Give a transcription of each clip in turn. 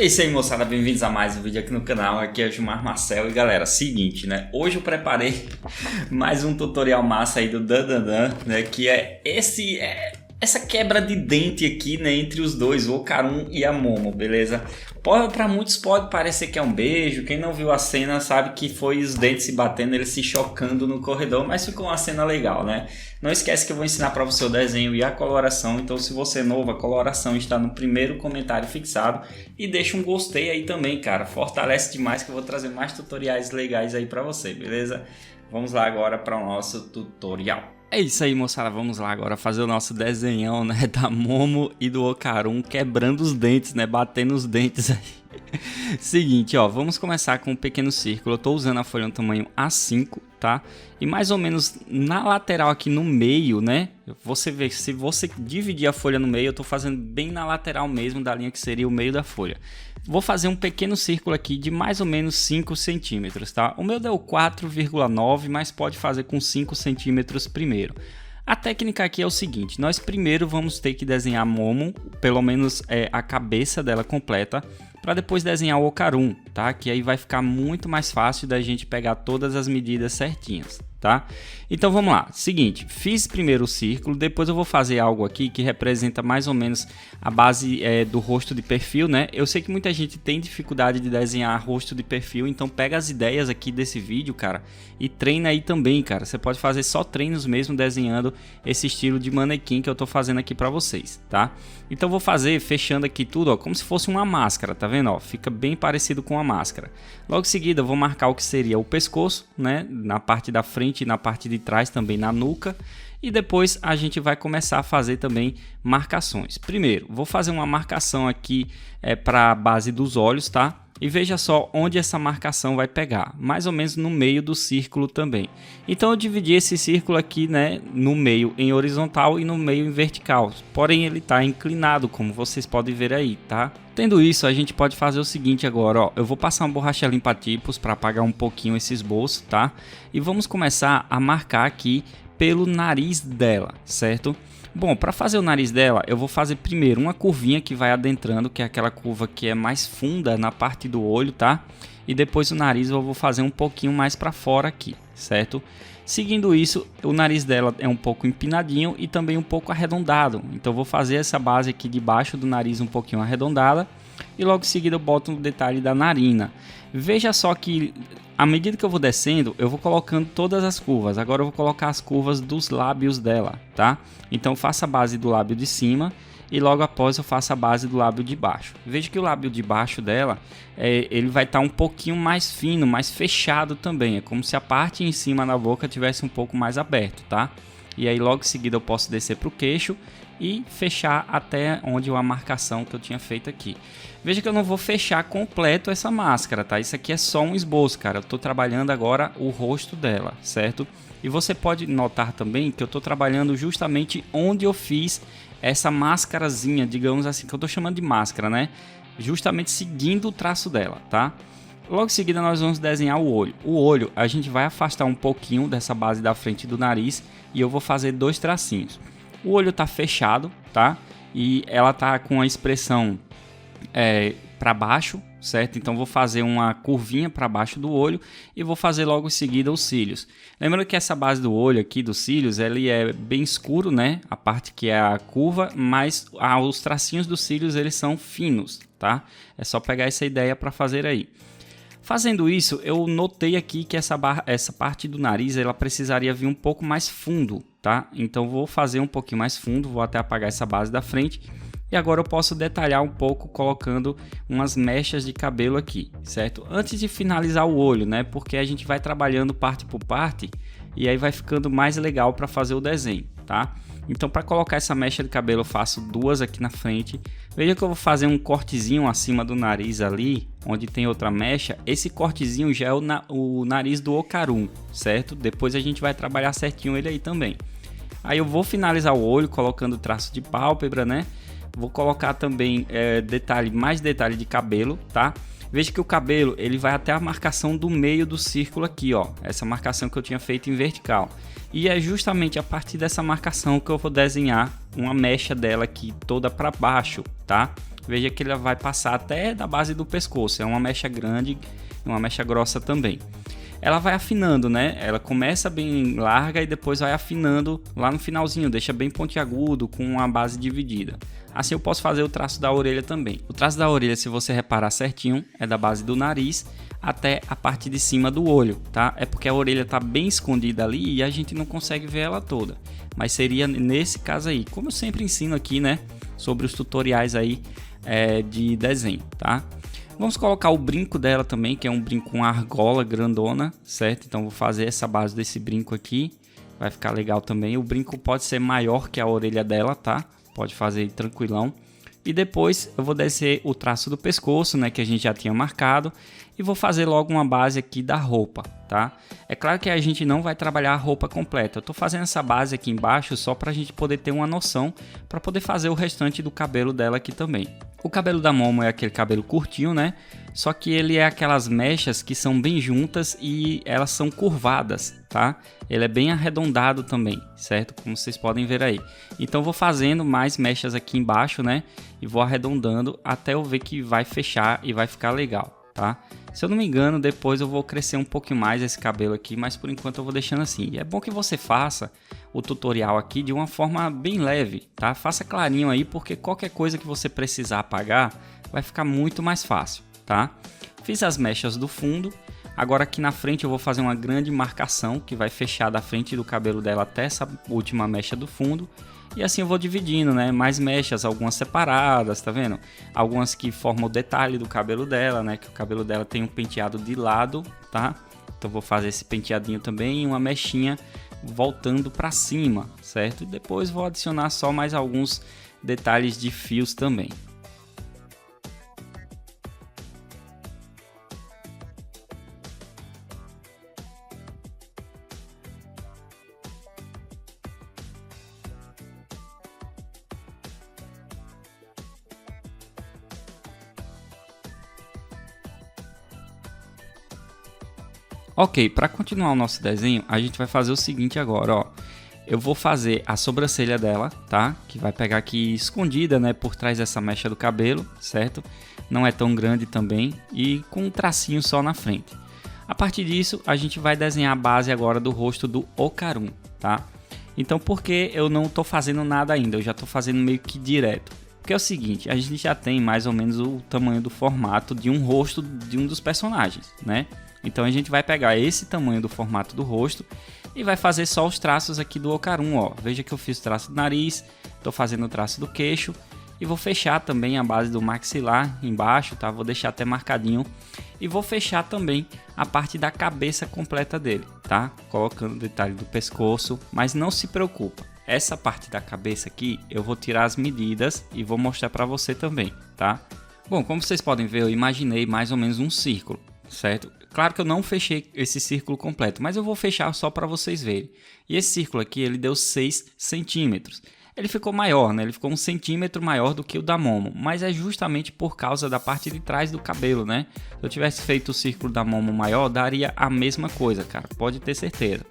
isso aí, moçada, bem-vindos a mais um vídeo aqui no canal. Aqui é o Gilmar Marcel e galera, seguinte, né? Hoje eu preparei mais um tutorial massa aí do Dandandan, né? Que é essa quebra de dente aqui, né? Entre os dois, o Ocarun e a Momo, beleza? Para muitos pode parecer que é um beijo. Quem não viu a cena sabe que foi os dentes se batendo, eles se chocando no corredor, mas ficou uma cena legal, né? Não esquece que eu vou ensinar para você o desenho e a coloração, então se você é novo, a coloração está no primeiro comentário fixado e deixa um gostei aí também, cara, fortalece demais que eu vou trazer mais tutoriais legais aí para você, beleza? Vamos lá agora para o nosso tutorial. É isso aí, moçada, vamos lá agora fazer o nosso desenhão, né, da Momo e do Ocarun quebrando os dentes, né, batendo os dentes aí. Seguinte, ó, vamos começar com um pequeno círculo. Eu tô usando a folha no tamanho A5, tá? E mais ou menos na lateral aqui no meio, né? Você vê, se você dividir a folha no meio, eu tô fazendo bem na lateral mesmo da linha que seria o meio da folha. Vou fazer um pequeno círculo aqui de mais ou menos 5 centímetros, tá? O meu deu 4,9, mas pode fazer com 5 centímetros primeiro. A técnica aqui é o seguinte, nós primeiro vamos ter que desenhar a Momo, pelo menos a cabeça dela completa, para depois desenhar o Ocarun, tá? Que aí vai ficar muito mais fácil da gente pegar todas as medidas certinhas, tá? Então vamos lá, seguinte, fiz primeiro o círculo, depois eu vou fazer algo aqui que representa mais ou menos a base do rosto de perfil, né? Eu sei que muita gente tem dificuldade de desenhar rosto de perfil, então pega as ideias aqui desse vídeo, cara, e treina aí também, cara. Você pode fazer só treinos mesmo desenhando esse estilo de manequim que eu tô fazendo aqui para vocês, tá? Então vou fazer fechando aqui tudo, ó, como se fosse uma máscara, tá vendo? Ó, fica bem parecido com a máscara. Logo em seguida eu vou marcar o que seria o pescoço, né? Na parte da frente e na parte de trás também na nuca. E depois a gente vai começar a fazer também marcações. Primeiro, vou fazer uma marcação aqui para a base dos olhos, tá? E veja só onde essa marcação vai pegar, mais ou menos no meio do círculo também. Então eu dividi esse círculo aqui, né, no meio em horizontal e no meio em vertical, porém ele está inclinado, como vocês podem ver aí, tá? Tendo isso, a gente pode fazer o seguinte agora, ó, eu vou passar uma borracha limpa-tipos para apagar um pouquinho esse esboço, tá? E vamos começar a marcar aqui pelo nariz dela, certo? Bom, para fazer o nariz dela, eu vou fazer primeiro uma curvinha que vai adentrando, que é aquela curva que é mais funda na parte do olho, tá? E depois o nariz eu vou fazer um pouquinho mais para fora aqui, certo? Seguindo isso, o nariz dela é um pouco empinadinho e também um pouco arredondado. Então eu vou fazer essa base aqui de baixo do nariz um pouquinho arredondada. E logo em seguida eu boto um detalhe da narina. Veja só que à medida que eu vou descendo, eu vou colocando todas as curvas. Agora eu vou colocar as curvas dos lábios dela, tá? Então eu faço a base do lábio de cima e logo após eu faço a base do lábio de baixo. Veja que o lábio de baixo dela, ele vai estar um pouquinho mais fino, mais fechado também. É como se a parte em cima da boca tivesse um pouco mais aberto, tá? E aí logo em seguida eu posso descer para o queixo e fechar até onde a marcação que eu tinha feito aqui. Veja que eu não vou fechar completo essa máscara, tá? Isso aqui é só um esboço, cara. Eu tô trabalhando agora o rosto dela, certo? E você pode notar também que eu tô trabalhando justamente onde eu fiz essa máscarazinha, digamos assim, que eu tô chamando de máscara, né? Justamente seguindo o traço dela, tá? Logo em seguida nós vamos desenhar o olho. O olho a gente vai afastar um pouquinho dessa base da frente do nariz e eu vou fazer dois tracinhos. O olho tá fechado, tá? E ela tá com a expressão para baixo, certo? Então vou fazer uma curvinha para baixo do olho e vou fazer logo em seguida os cílios. Lembrando que essa base do olho aqui dos cílios, ele é bem escuro, né? A parte que é a curva, mas os tracinhos dos cílios eles são finos, tá? É só pegar essa ideia para fazer aí. Fazendo isso, eu notei aqui que essa parte do nariz ela precisaria vir um pouco mais fundo, tá? Então vou fazer um pouquinho mais fundo, vou até apagar essa base da frente. E agora eu posso detalhar um pouco colocando umas mechas de cabelo aqui, certo? Antes de finalizar o olho, né? Porque a gente vai trabalhando parte por parte e aí vai ficando mais legal para fazer o desenho, tá? Então para colocar essa mecha de cabelo eu faço duas aqui na frente. Veja que eu vou fazer um cortezinho acima do nariz ali, onde tem outra mecha. Esse cortezinho já é o nariz do Ocarun, certo? Depois a gente vai trabalhar certinho ele aí também. Aí eu vou finalizar o olho colocando traço de pálpebra, né? Vou colocar também mais detalhe de cabelo, tá? Veja que o cabelo ele vai até a marcação do meio do círculo aqui, ó. Essa marcação que eu tinha feito em vertical. E é justamente a partir dessa marcação que eu vou desenhar uma mecha dela aqui toda para baixo, tá? veja que ele vai passar até da base do pescoço. É uma mecha grande e uma mecha grossa também. Ela vai afinando, né? Ela começa bem larga e depois vai afinando lá no finalzinho, deixa bem pontiagudo com a base dividida. Assim eu posso fazer o traço da orelha também. O traço da orelha, se você reparar certinho, é da base do nariz até a parte de cima do olho, tá? É porque a orelha tá bem escondida ali e a gente não consegue ver ela toda. Mas seria nesse caso aí, como eu sempre ensino aqui, né? Sobre os tutoriais aí de desenho, tá? Vamos colocar o brinco dela também, que é um brinco com argola grandona, certo? Então vou fazer essa base desse brinco aqui, vai ficar legal também. O brinco pode ser maior que a orelha dela, tá? Pode fazer tranquilão. E depois eu vou descer o traço do pescoço, né, que a gente já tinha marcado, e vou fazer logo uma base aqui da roupa, tá? É claro que a gente não vai trabalhar a roupa completa. Eu tô fazendo essa base aqui embaixo só pra gente poder ter uma noção, para poder fazer o restante do cabelo dela aqui também. O cabelo da Momo é aquele cabelo curtinho, né? Só que ele é aquelas mechas que são bem juntas e elas são curvadas, tá? Ele é bem arredondado também, certo? Como vocês podem ver aí. Então vou fazendo mais mechas aqui embaixo, né? E vou arredondando até eu ver que vai fechar e vai ficar legal, tá? Se eu não me engano, depois eu vou crescer um pouquinho mais esse cabelo aqui, mas por enquanto eu vou deixando assim. E é bom que você faça o tutorial aqui de uma forma bem leve, tá? Faça clarinho aí, porque qualquer coisa que você precisar apagar vai ficar muito mais fácil, tá? Fiz as mechas do fundo. Agora aqui na frente eu vou fazer uma grande marcação que vai fechar da frente do cabelo dela até essa última mecha do fundo. E assim eu vou dividindo, né? Mais mechas, algumas separadas, tá vendo? Algumas que formam o detalhe do cabelo dela, né? Que o cabelo dela tem um penteado de lado, tá? Então vou fazer esse penteadinho também e uma mechinha voltando para cima, certo? E depois vou adicionar só mais alguns detalhes de fios também. Ok, para continuar o nosso desenho, a gente vai fazer o seguinte agora, ó. Eu vou fazer a sobrancelha dela, tá? Que vai pegar aqui escondida, né? Por trás dessa mecha do cabelo, certo? Não é tão grande também e com um tracinho só na frente. A partir disso, a gente vai desenhar a base agora do rosto do Okarun, tá? Então, por que eu não tô fazendo nada ainda? Eu já tô fazendo meio que direto. Porque é o seguinte, a gente já tem mais ou menos o tamanho do formato de um rosto de um dos personagens, né? Então a gente vai pegar esse tamanho do formato do rosto e vai fazer só os traços aqui do Okarun, ó. Veja que eu fiz o traço do nariz, estou fazendo o traço do queixo e vou fechar também a base do maxilar embaixo, tá? Vou deixar até marcadinho e vou fechar também a parte da cabeça completa dele, tá? Colocando o detalhe do pescoço, mas não se preocupa. Essa parte da cabeça aqui eu vou tirar as medidas e vou mostrar para você também, tá? Bom, como vocês podem ver, eu imaginei mais ou menos um círculo, certo? Claro que eu não fechei esse círculo completo, mas eu vou fechar só para vocês verem. E esse círculo aqui, ele deu 6 centímetros. Ele ficou maior, né? Ele ficou 1 centímetro maior do que o da Momo, mas é justamente por causa da parte de trás do cabelo, né? Se eu tivesse feito o círculo da Momo maior, daria a mesma coisa, cara, pode ter certeza.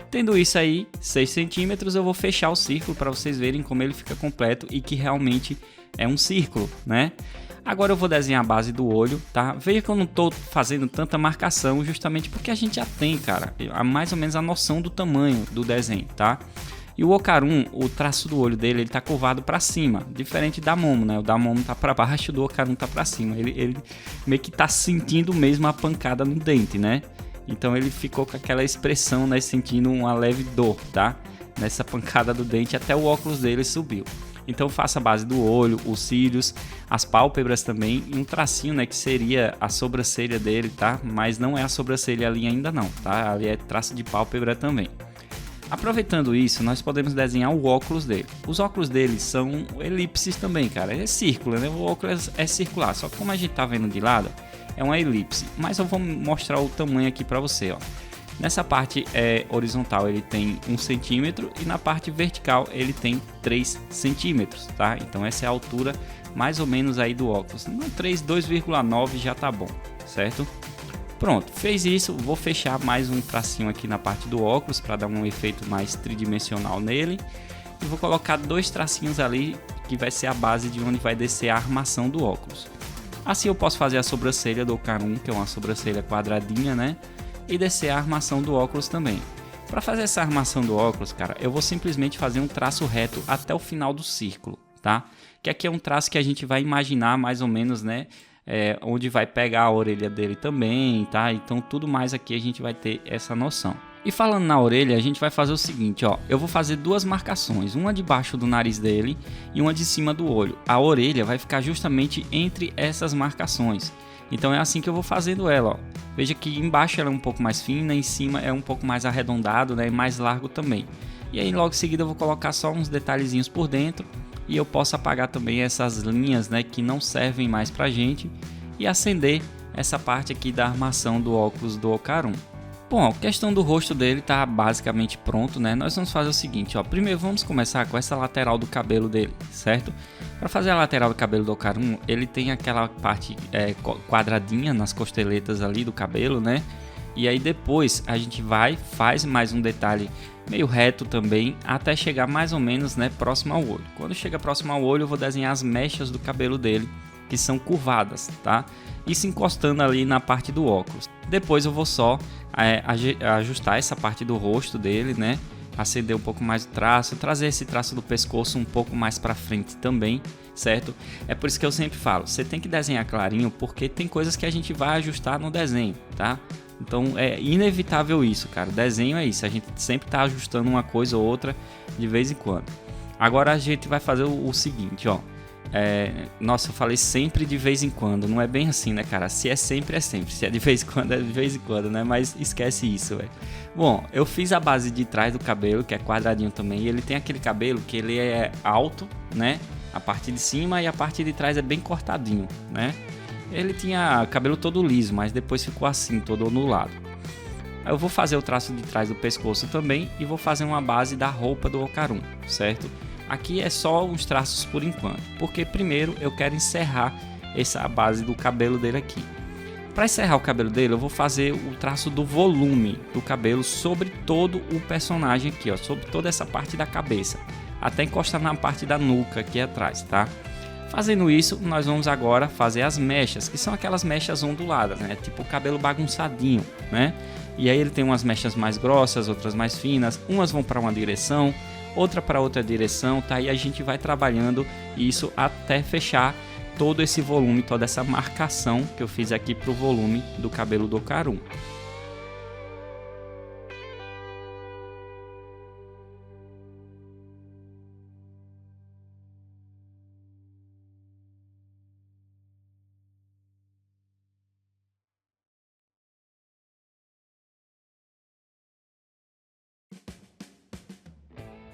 Tendo isso aí, 6 centímetros, eu vou fechar o círculo para vocês verem como ele fica completo e que realmente é um círculo, né? Agora eu vou desenhar a base do olho, tá? Veja que eu não tô fazendo tanta marcação justamente porque a gente já tem, cara, mais ou menos a noção do tamanho do desenho, tá? E o Okarun, o traço do olho dele, ele tá curvado para cima, diferente da Momo, né? O da Momo tá para baixo, o do Okarun tá para cima. Ele meio que tá sentindo mesmo a pancada no dente, né? Então ele ficou com aquela expressão, né? Sentindo uma leve dor, tá? Nessa pancada do dente, até o óculos dele subiu. Então faça a base do olho, os cílios, as pálpebras também e um tracinho, né, que seria a sobrancelha dele, tá? Mas não é a sobrancelha ali ainda não, tá? Ali é traço de pálpebra também. Aproveitando isso, nós podemos desenhar o óculos dele. Os óculos dele são elipses também, cara. É círculo, né? O óculos é circular, só que como a gente tá vendo de lado, é uma elipse. Mas eu vou mostrar o tamanho aqui para você, ó. Nessa parte horizontal ele tem 1 centímetro e na parte vertical ele tem 3 centímetros, tá? Então essa é a altura mais ou menos aí do óculos. No 3, 2,9 já tá bom, certo? Pronto, fez isso, vou fechar mais um tracinho aqui na parte do óculos para dar um efeito mais tridimensional nele. E vou colocar 2 tracinhos ali aqui vai ser a base de onde vai descer a armação do óculos. Assim eu posso fazer a sobrancelha do Ocarun, que é uma sobrancelha quadradinha, né? E descer a armação do óculos também. Para fazer essa armação do óculos, cara, eu vou simplesmente fazer um traço reto até o final do círculo, tá? Que aqui é um traço que a gente vai imaginar mais ou menos, né? Onde vai pegar a orelha dele também, tá? Então tudo mais aqui a gente vai ter essa noção. E falando na orelha, a gente vai fazer o seguinte, ó. Eu vou fazer duas marcações, uma debaixo do nariz dele e uma de cima do olho. A orelha vai ficar justamente entre essas marcações. Então é assim que eu vou fazendo ela, ó. Veja que embaixo ela é um pouco mais fina, em cima é um pouco mais arredondado, né? E mais largo também. E aí logo em seguida eu vou colocar só uns detalhezinhos por dentro. E eu posso apagar também essas linhas, né, que não servem mais pra gente, e acender essa parte aqui da armação do óculos do Ocarun. Bom, a questão do rosto dele tá basicamente pronto, né? Nós vamos fazer o seguinte, ó. Primeiro vamos começar com essa lateral do cabelo dele, certo? Para fazer a lateral do cabelo do Ocarun, ele tem aquela parte quadradinha nas costeletas ali do cabelo, né? E aí depois a gente faz mais um detalhe meio reto também, até chegar mais ou menos, né, próximo ao olho. Quando chega próximo ao olho, eu vou desenhar as mechas do cabelo dele, que são curvadas, tá? Isso encostando ali na parte do óculos. Depois eu vou só ajustar essa parte do rosto dele, né? Acender um pouco mais o traço, trazer esse traço do pescoço um pouco mais para frente também, certo? É por isso que eu sempre falo, você tem que desenhar clarinho, porque tem coisas que a gente vai ajustar no desenho, tá? Então é inevitável isso, cara. O desenho é isso, a gente sempre tá ajustando uma coisa ou outra de vez em quando. Agora a gente vai fazer o seguinte, ó. Nossa, eu falei sempre de vez em quando. Não é bem assim, né, cara? Se é sempre, é sempre. Se é de vez em quando, é de vez em quando, né? Mas esquece isso, velho. Bom, eu fiz a base de trás do cabelo, que é quadradinho também. E ele tem aquele cabelo que ele é alto, né? A parte de cima, e a parte de trás é bem cortadinho, né? Ele tinha cabelo todo liso, mas depois ficou assim, todo ondulado. Eu vou fazer o traço de trás do pescoço também e vou fazer uma base da roupa do Ocarun, certo? Aqui é só uns traços por enquanto, porque primeiro eu quero encerrar essa base do cabelo dele aqui. Para encerrar o cabelo dele, eu vou fazer o traço do volume do cabelo sobre todo o personagem aqui, ó, sobre toda essa parte da cabeça, até encostar na parte da nuca aqui atrás, tá? Fazendo isso, nós vamos agora fazer as mechas, que são aquelas mechas onduladas, né? Tipo o cabelo bagunçadinho, né? E aí ele tem umas mechas mais grossas, outras mais finas, umas vão para uma direção, outra para outra direção, tá? E a gente vai trabalhando isso até fechar todo esse volume, toda essa marcação que eu fiz aqui pro volume do cabelo do Ocarun.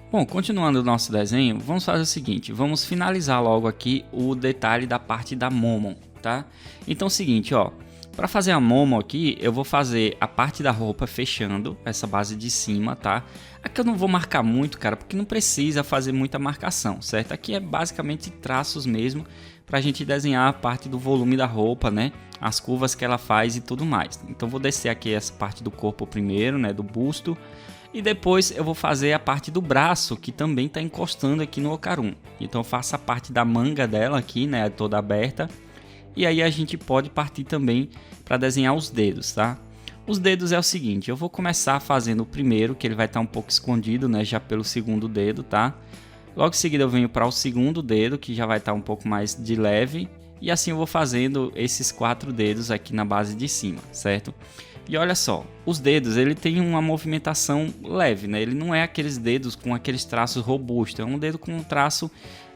Bom, continuando o nosso desenho, vamos fazer o seguinte, vamos finalizar logo aqui o detalhe da parte da Momon, tá? Então é o seguinte, ó, para fazer a Momon aqui, eu vou fazer a parte da roupa fechando essa base de cima, tá? Aqui eu não vou marcar muito, cara, porque não precisa fazer muita marcação, certo? Aqui é basicamente traços mesmo, pra gente desenhar a parte do volume da roupa, né? As curvas que ela faz e tudo mais. Então vou descer aqui essa parte do corpo primeiro, né? Do busto. E depois eu vou fazer a parte do braço, que também está encostando aqui no Ocarun. Então eu faço a parte da manga dela aqui, né, toda aberta. E aí a gente pode partir também para desenhar os dedos, tá? Os dedos é o seguinte, eu vou começar fazendo o primeiro, que ele vai estar um pouco escondido, né, já pelo segundo dedo, tá? Logo em seguida eu venho para o segundo dedo, que já vai estar um pouco mais de leve. E assim eu vou fazendo esses 4 dedos aqui na base de cima, certo? E olha só, os dedos, ele tem uma movimentação leve, né? Ele não é aqueles dedos com aqueles traços robustos, é um dedo com um traço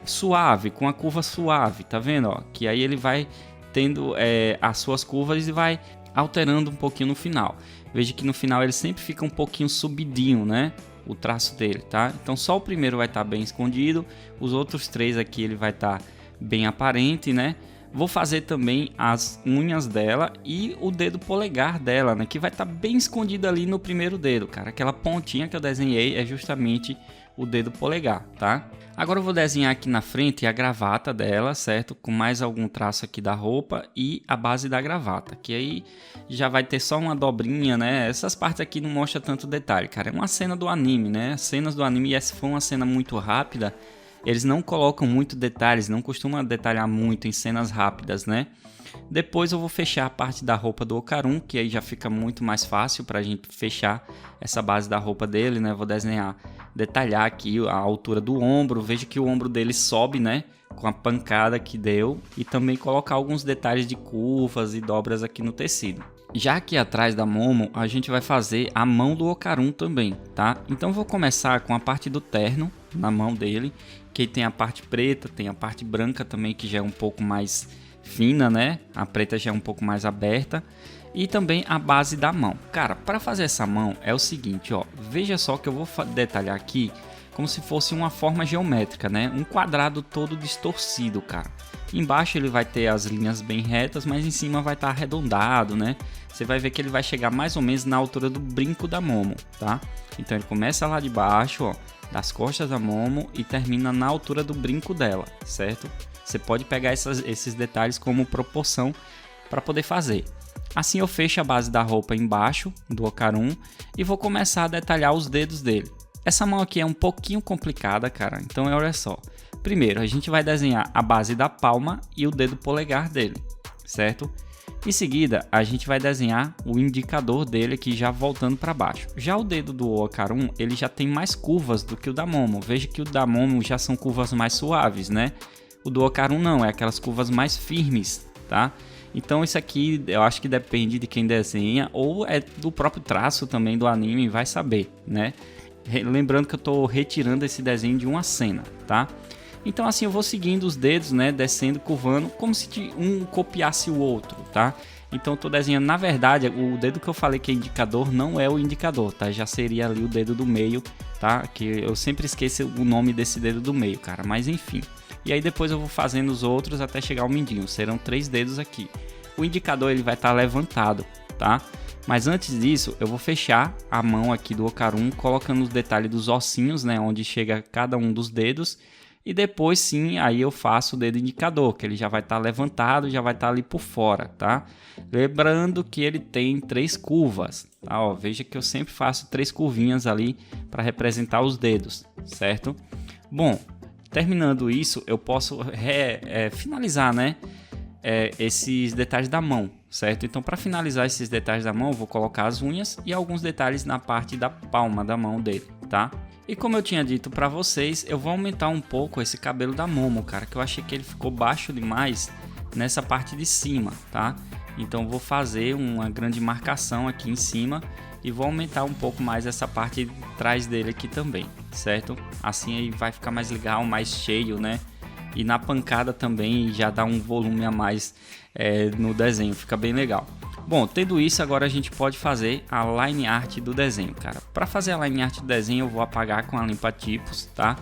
suave, com a curva suave, tá vendo? Ó? Que aí ele vai tendo as suas curvas e vai alterando um pouquinho no final. Veja que no final ele sempre fica um pouquinho subidinho, né? O traço dele, tá? Então só o primeiro vai estar bem escondido, os outros 3 aqui ele vai estar bem aparente, né? Vou fazer também as unhas dela e o dedo polegar dela, né? Que vai estar bem escondido ali no primeiro dedo, cara. Aquela pontinha que eu desenhei é justamente o dedo polegar, tá? Agora eu vou desenhar aqui na frente a gravata dela, certo? Com mais algum traço aqui da roupa e a base da gravata. Que aí já vai ter só uma dobrinha, né? Essas partes aqui não mostram tanto detalhe, cara. É uma cena do anime, né? As cenas do anime, e essa foi uma cena muito rápida. eles não colocam muito detalhes, não costumam detalhar muito em cenas rápidas, né? Depois eu vou fechar a parte da roupa do Okarun, que aí já fica muito mais fácil para a gente fechar essa base da roupa dele, né? Vou detalhar aqui a altura do ombro, veja que o ombro dele sobe, né? Com a pancada que deu, e também colocar alguns detalhes de curvas e dobras aqui no tecido. Já aqui atrás da Momo, a gente vai fazer a mão do Okarun também, tá? Então vou começar com a parte do terno na mão dele, que tem a parte preta, tem a parte branca também, que já é um pouco mais fina, né? A preta já é um pouco mais aberta, e também a base da mão. Cara, para fazer essa mão é o seguinte, ó, veja só que eu vou detalhar aqui como se fosse uma forma geométrica, né? Um quadrado todo distorcido, cara. Embaixo ele vai ter as linhas bem retas, mas em cima vai estar arredondado, né? Você vai ver que ele vai chegar mais ou menos na altura do brinco da Momo, tá? Então ele começa lá de baixo, ó, das costas da Momo, e termina na altura do brinco dela, certo? Você pode pegar esses detalhes como proporção para poder fazer. Assim eu fecho a base da roupa embaixo do Okarun e vou começar a detalhar os dedos dele. Essa mão aqui é um pouquinho complicada, cara, então olha só. Primeiro a gente vai desenhar a base da palma e o dedo polegar dele, certo? Em seguida a gente vai desenhar o indicador dele aqui já voltando para baixo. Já o dedo do Okarun, ele já tem mais curvas do que o da Momo. Veja que o da Momo já são curvas mais suaves, né? O do Okarun não, é aquelas curvas mais firmes, tá? Então isso aqui eu acho que depende de quem desenha, ou é do próprio traço também do anime, vai saber, né? Lembrando que eu estou retirando esse desenho de uma cena, tá? Então assim eu vou seguindo os dedos, né? Descendo, curvando, como se um copiasse o outro, tá? Então eu estou desenhando, na verdade, o dedo que eu falei que é indicador não é o indicador, tá? Já seria ali o dedo do meio, tá? Que eu sempre esqueço o nome desse dedo do meio, cara, mas enfim. E aí depois eu vou fazendo os outros até chegar ao mindinho, serão 3 dedos aqui. O indicador ele vai estar levantado, tá? Mas antes disso, eu vou fechar a mão aqui do Okarun, colocando os detalhes dos ossinhos, né? Onde chega cada um dos dedos. E depois sim, aí eu faço o dedo indicador, que ele já vai estar levantado, já vai estar ali por fora, tá? Lembrando que ele tem 3 curvas, tá? Ó, veja que eu sempre faço 3 curvinhas ali para representar os dedos, certo? Bom, terminando isso, eu posso finalizar, né? Esses detalhes da mão, certo? Então para finalizar esses detalhes da mão eu vou colocar as unhas e alguns detalhes na parte da palma da mão dele, tá? E como eu tinha dito para vocês, eu vou aumentar um pouco esse cabelo da Momo, cara, que eu achei que ele ficou baixo demais nessa parte de cima, tá? Então vou fazer uma grande marcação aqui em cima e vou aumentar um pouco mais essa parte de trás dele aqui também, certo? Assim aí vai ficar mais legal, mais cheio, né? E na pancada também já dá um volume a mais no desenho, fica bem legal. Bom, tendo isso, agora a gente pode fazer a line art do desenho, cara. Para fazer a line art do desenho eu vou apagar com a limpa-tipos, tá?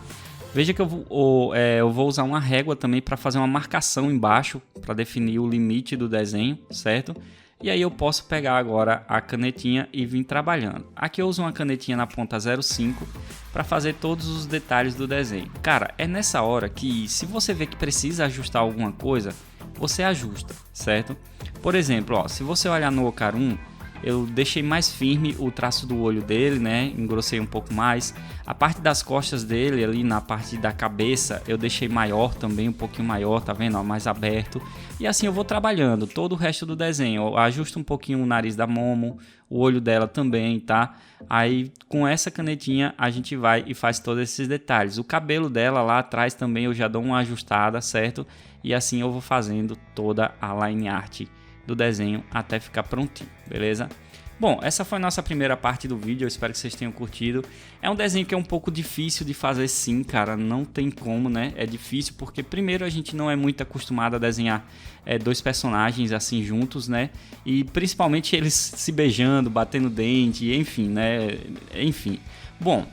Veja que eu vou usar uma régua também para fazer uma marcação embaixo, para definir o limite do desenho, certo? E aí eu posso pegar agora a canetinha e vir trabalhando. Aqui eu uso uma canetinha na ponta 0,5 para fazer todos os detalhes do desenho. Cara, é nessa hora que se você vê que precisa ajustar alguma coisa, você ajusta, certo? Por exemplo, ó, se você olhar no Okarun, eu deixei mais firme o traço do olho dele, né? Engrossei um pouco mais. A parte das costas dele, ali na parte da cabeça, eu deixei maior também, um pouquinho maior, tá vendo? Ó, mais aberto. E assim eu vou trabalhando todo o resto do desenho. Eu ajusto um pouquinho o nariz da Momo, o olho dela também, tá? Aí com essa canetinha a gente vai e faz todos esses detalhes. O cabelo dela lá atrás também eu já dou uma ajustada, certo? E assim eu vou fazendo toda a line art do desenho até ficar prontinho, beleza? Bom, essa foi a nossa primeira parte do vídeo, eu espero que vocês tenham curtido. É um desenho que é um pouco difícil de fazer sim, cara, não tem como, né? É difícil porque primeiro a gente não é muito acostumado a desenhar 2 personagens assim juntos, né? E principalmente eles se beijando, batendo dente, enfim, né? Enfim, bom...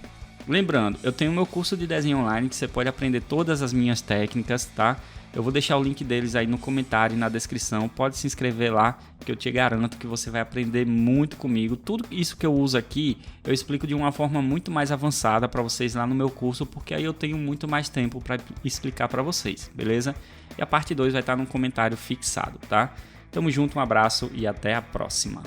Lembrando, eu tenho meu curso de desenho online que você pode aprender todas as minhas técnicas, tá? Eu vou deixar o link deles aí no comentário e na descrição. Pode se inscrever lá que eu te garanto que você vai aprender muito comigo. Tudo isso que eu uso aqui, eu explico de uma forma muito mais avançada para vocês lá no meu curso, porque aí eu tenho muito mais tempo para explicar para vocês, beleza? E a parte 2 vai estar no comentário fixado, tá? Tamo junto, um abraço e até a próxima.